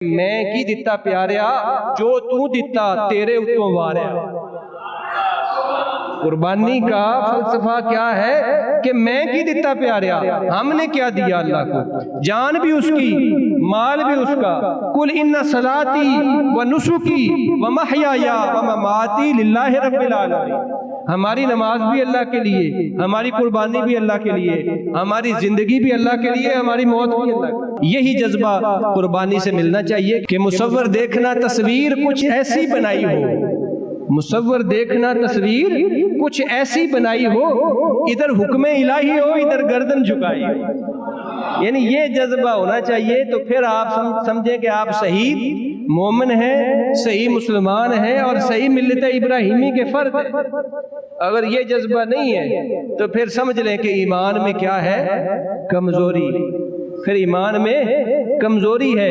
میں کی دتا پیاریا جو تو دتا تیرے اتوں واریا۔ قربانی کا فلسفہ کیا ہے کہ میں کی دتا پیاریا، ہم نے کیا دیا اللہ کو، جان بھی اس کی مال بھی اس کا۔ قل ان صلاتی و نسکی و محیایا و مماتی للہ رب العالمین۔ ہماری نماز بھی اللہ کے لیے، ہماری قربانی بھی اللہ کے لیے، ہماری زندگی بھی اللہ کے لیے، ہماری موت بھی اللہ کے لیے۔ یہی جذبہ قربانی سے ملنا چاہیے کہ مصور دیکھنا تصویر کچھ ایسی بنائی ہو، مصور دیکھنا تصویر کچھ ایسی بنائی ہو، ادھر حکم الہی ہو ادھر گردن جھکائی ہو۔ یعنی یہ جذبہ ہونا چاہیے، تو پھر آپ سمجھیں کہ آپ صحیح مومن ہیں، صحیح مسلمان ہیں اور صحیح ملت ابراہیمی کے فرد ہیں۔ اگر یہ جذبہ نہیں ہے تو پھر سمجھ لیں کہ ایمان میں کیا ہے؟ کمزوری، پھر ایمان میں کمزوری ہے۔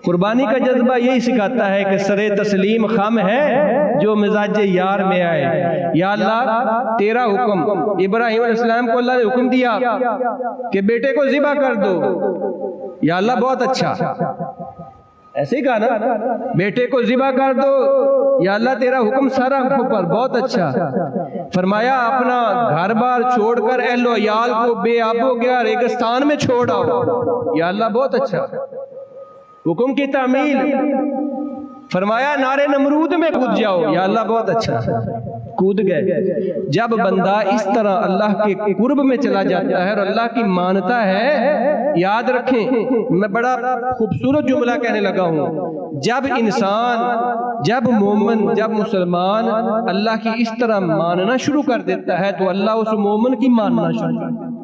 قربانی کا جذبہ یہی سکھاتا ہے کہ سر تسلیم خم ہے جو مزاج یار میں آئے۔ یا اللہ تیرا حکم، ابراہیم علیہ السلام کو اللہ نے حکم دیا کہ بیٹے کو ذبح کر دو، یا اللہ بہت اچھا، ایسے ہی کہا نا، بیٹے کو ذبح کر دو، یا اللہ تیرا حکم سارا پر بہت اچھا۔ فرمایا اپنا گھر بار چھوڑ کر اہل و عیال کو بے آب و گیا ریگستان میں چھوڑ آؤ، یا اللہ بہت اچھا۔ حکم کی تعمیل، فرمایا نارے نمرود میں کود جاؤ، یا اللہ بہت اچھا، کود گئے۔ جب بندہ اس طرح اللہ کے قرب میں چلا جاتا ہے اور اللہ کی مانتا ہے، یاد رکھیں میں بڑا خوبصورت جملہ کہنے لگا ہوں، جب انسان، جب مومن، جب مسلمان اللہ کی اس طرح ماننا شروع کر دیتا ہے تو اللہ اس مومن کی ماننا شروع کر دیتا ہے۔